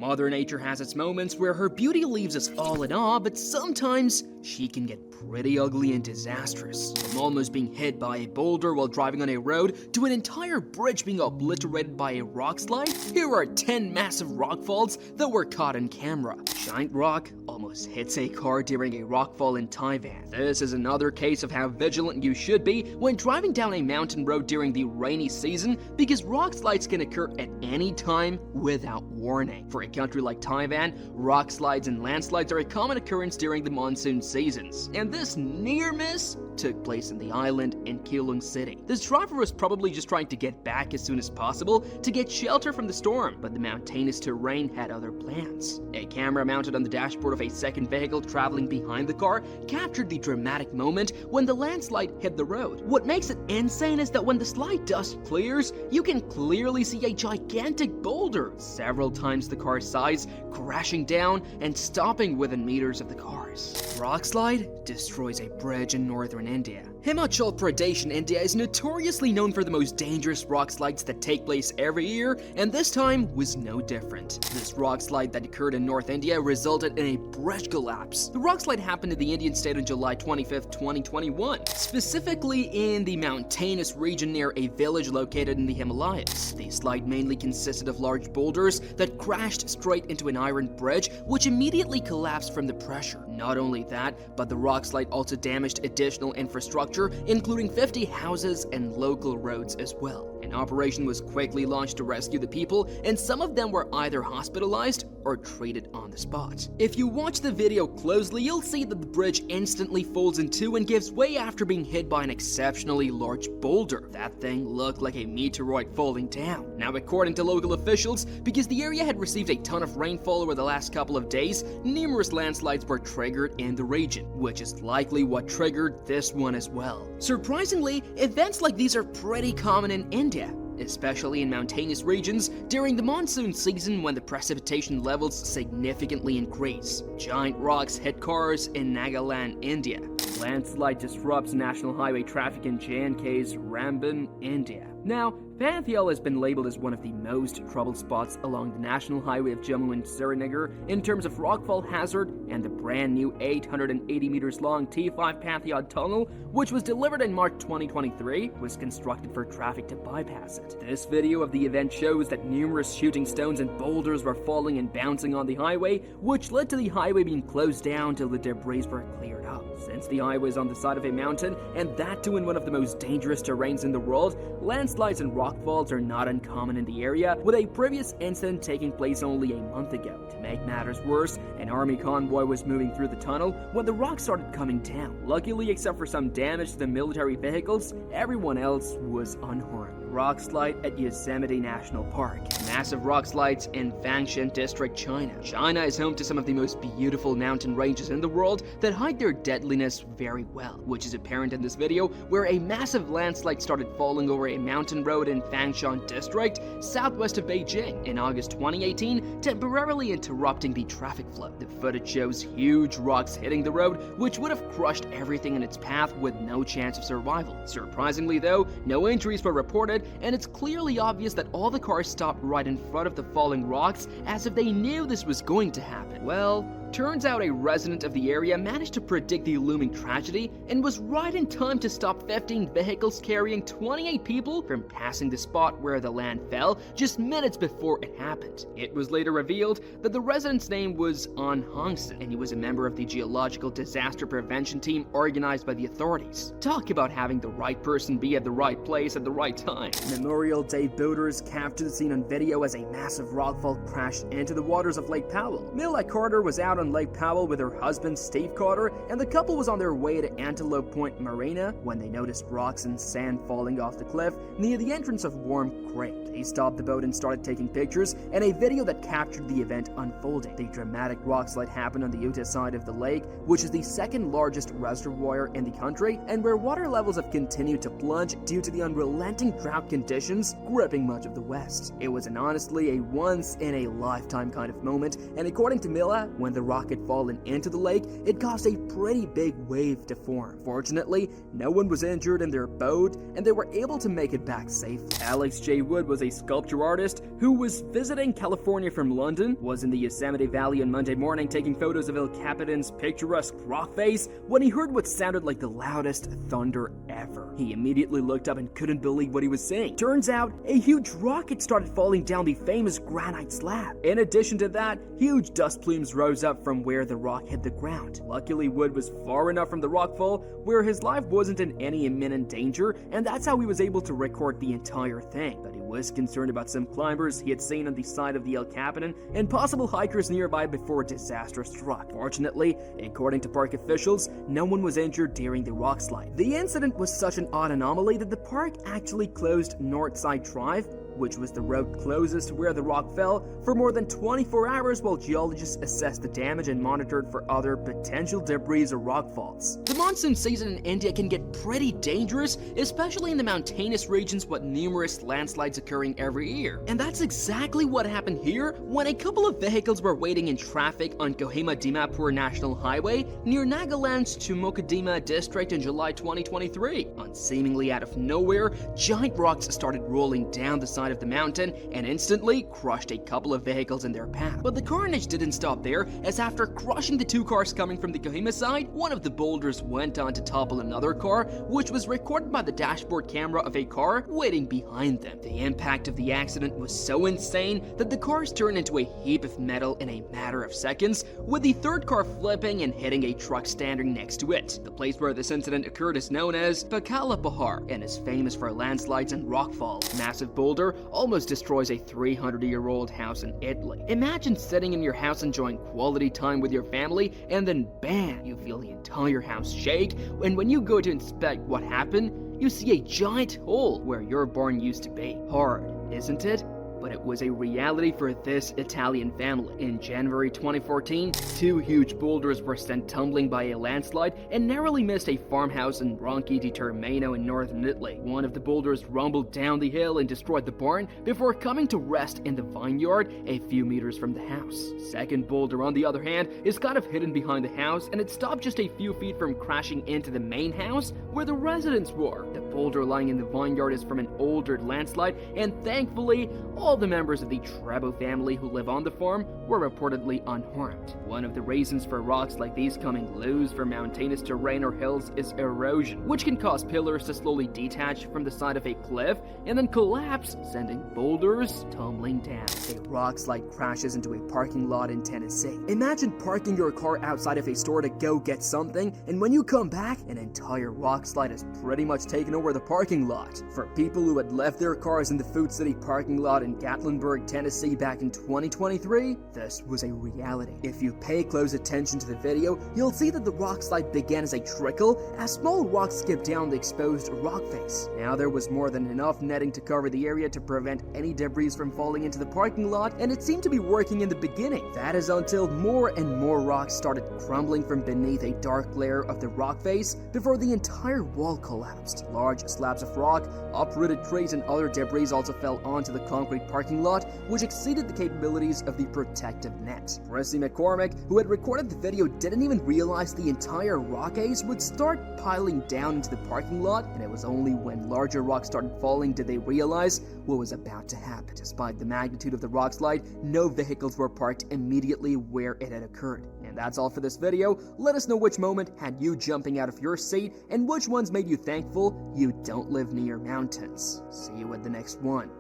Mother Nature has its moments where her beauty leaves us all in awe, but sometimes she can get pretty ugly and disastrous. From almost being hit by a boulder while driving on a road to an entire bridge being obliterated by a rock slide, here are 10 massive rock falls that were caught on camera. Giant rock almost hits a car during a rockfall in Taiwan. This is another case of how vigilant you should be when driving down a mountain road during the rainy season, because rock slides can occur at any time without warning. For a country like Taiwan, rock slides and landslides are a common occurrence during the monsoon seasons, and this near miss took place in the island in Keelung City. This driver was probably just trying to get back as soon as possible to get shelter from the storm, but the mountainous terrain had other plans. A camera mounted on the dashboard of a second vehicle traveling behind the car captured the dramatic moment when the landslide hit the road. What makes it insane is that when the slide dust clears, you can clearly see a gigantic boulder, several times the car's size, crashing down and stopping within meters of the cars. Rockslide destroys a bridge in northern India. Himachal Pradesh in India is notoriously known for the most dangerous rock slides that take place every year, and this time was no different. This rock slide that occurred in North India resulted in a bridge collapse. The rock slide happened in the Indian state on July 25, 2021, specifically in the mountainous region near a village located in the Himalayas. The slide mainly consisted of large boulders that crashed straight into an iron bridge, which immediately collapsed from the pressure. Not only that, but the rock slide also damaged additional infrastructure, including 50 houses and local roads as well. An operation was quickly launched to rescue the people, and some of them were either hospitalized or treated on the spot. If you watch the video closely, you'll see that the bridge instantly folds in two and gives way after being hit by an exceptionally large boulder. That thing looked like a meteoroid falling down. Now, according to local officials, because the area had received a ton of rainfall over the last couple of days, numerous landslides were triggered in the region, which is likely what triggered this one as well. Surprisingly, events like these are pretty common in India, especially in mountainous regions during the monsoon season when the precipitation levels significantly increase. Giant rocks hit cars in Nagaland, India. Landslide disrupts national highway traffic in J&K's Ramban, India. Now, Panthial has been labeled as one of the most troubled spots along the national highway of Jammu and Srinagar in terms of rockfall hazard, and the brand new 880 meters long T5 Panthial tunnel, which was delivered in March 2023, was constructed for traffic to bypass it. This video of the event shows that numerous shooting stones and boulders were falling and bouncing on the highway, which led to the highway being closed down till the debris were cleared up. Since the highway is on the side of a mountain, and that too in one of the most dangerous terrains in the world, landslides and rockfalls are not uncommon in the area, with a previous incident taking place only a month ago. To make matters worse, an army convoy was moving through the tunnel when the rocks started coming down. Luckily, except for some damage to the military vehicles, everyone else was unharmed. Rock slide at Yosemite National Park. Massive rock slides in Fangshan District, China. China is home to some of the most beautiful mountain ranges in the world that hide their deadliness very well, which is apparent in this video where a massive landslide started falling over a mountain road in Fangshan District, southwest of Beijing, in August 2018, temporarily interrupting the traffic flow. The footage shows huge rocks hitting the road, which would have crushed everything in its path with no chance of survival. Surprisingly though, no injuries were reported, and it's clearly obvious that all the cars stopped right in front of the falling rocks as if they knew this was going to happen. Well, turns out a resident of the area managed to predict the looming tragedy and was right in time to stop 15 vehicles carrying 28 people from passing the spot where the land fell just minutes before it happened. It was later revealed that the resident's name was An Hongsen, and he was a member of the Geological Disaster Prevention Team organized by the authorities. Talk about having the right person be at the right place at the right time. Memorial Day boaters captured the scene on video as a massive rockfall crashed into the waters of Lake Powell. Mila Carter was out on Lake Powell with her husband Steve Carter, and the couple was on their way to Antelope Point Marina when they noticed rocks and sand falling off the cliff near the entrance of Warm Creek. They stopped the boat and started taking pictures, and a video that captured the event unfolding. The dramatic rockslide happened on the Utah side of the lake, which is the second largest reservoir in the country, and where water levels have continued to plunge due to the unrelenting drought conditions gripping much of the West. It was honestly a once-in-a-lifetime kind of moment, and according to Mila, when the rock had fallen into the lake, it caused a pretty big wave to form. Fortunately, no one was injured in their boat, and they were able to make it back safely. Alex J. Wood was a sculpture artist who was visiting California from London, was in the Yosemite Valley on Monday morning taking photos of El Capitan's picturesque rock face when he heard what sounded like the loudest thunder ever. He immediately looked up and couldn't believe what he was seeing. Turns out, a huge rock had started falling down the famous granite slab. In addition to that, huge dust plumes rose up from where the rock hit the ground. Luckily, Wood was far enough from the rockfall where his life wasn't in any imminent danger, and that's how he was able to record the entire thing. But he was concerned about some climbers he had seen on the side of the El Capitan and possible hikers nearby before disaster struck. Fortunately, according to park officials, no one was injured during the rock slide. The incident was such an odd anomaly that the park actually closed Northside Drive, which was the road closest to where the rock fell, for more than 24 hours while geologists assessed the damage and monitored for other potential debris or rock faults. The monsoon season in India can get pretty dangerous, especially in the mountainous regions with numerous landslides occurring every year. And that's exactly what happened here when a couple of vehicles were waiting in traffic on Kohima-Dimapur National Highway near Nagaland's Chumokadima district in July 2023. Seemingly out of nowhere, giant rocks started rolling down the side of the mountain and instantly crushed a couple of vehicles in their path. But the carnage didn't stop there, as after crushing the two cars coming from the Kohima side, one of the boulders went on to topple another car, which was recorded by the dashboard camera of a car waiting behind them. The impact of the accident was so insane that the cars turned into a heap of metal in a matter of seconds, with the third car flipping and hitting a truck standing next to it. The place where this incident occurred is known as Pahar and is famous for landslides and rockfalls. Massive boulder almost destroys a 300-year-old house in Italy. Imagine sitting in your house enjoying quality time with your family, and then bam, you feel the entire house shake, and when you go to inspect what happened, you see a giant hole where your barn used to be. Hard, isn't it? But it was a reality for this Italian family. In January 2014, two huge boulders were sent tumbling by a landslide and narrowly missed a farmhouse in Ronchi di Termeno in northern Italy. One of the boulders rumbled down the hill and destroyed the barn before coming to rest in the vineyard a few meters from the house. Second boulder, on the other hand, is kind of hidden behind the house, and it stopped just a few feet from crashing into the main house where the residents were. The boulder lying in the vineyard is from an older landslide, and thankfully, all the members of the Trebo family who live on the farm were reportedly unharmed. One of the reasons for rocks like these coming loose from mountainous terrain or hills is erosion, which can cause pillars to slowly detach from the side of a cliff and then collapse, sending boulders tumbling down. A rock slide crashes into a parking lot in Tennessee. Imagine parking your car outside of a store to go get something, and when you come back, an entire rock slide has pretty much taken over the parking lot. For people who had left their cars in the Food City parking lot in Gatlinburg, Tennessee back in 2023, this was a reality. If you pay close attention to the video, you'll see that the rock slide began as a trickle as small rocks skipped down the exposed rock face. Now there was more than enough netting to cover the area to prevent any debris from falling into the parking lot, and it seemed to be working in the beginning. That is until more and more rocks started crumbling from beneath a dark layer of the rock face before the entire wall collapsed. Large slabs of rock, uprooted trees, and other debris also fell onto the concrete parking lot, which exceeded the capabilities of the protective net. Prissy McCormick, who had recorded the video, didn't even realize the entire rock haze would start piling down into the parking lot, and it was only when larger rocks started falling did they realize what was about to happen. Despite the magnitude of the rock slide, no vehicles were parked immediately where it had occurred. And that's all for this video. Let us know which moment had you jumping out of your seat and which ones made you thankful you don't live near mountains. See you at the next one.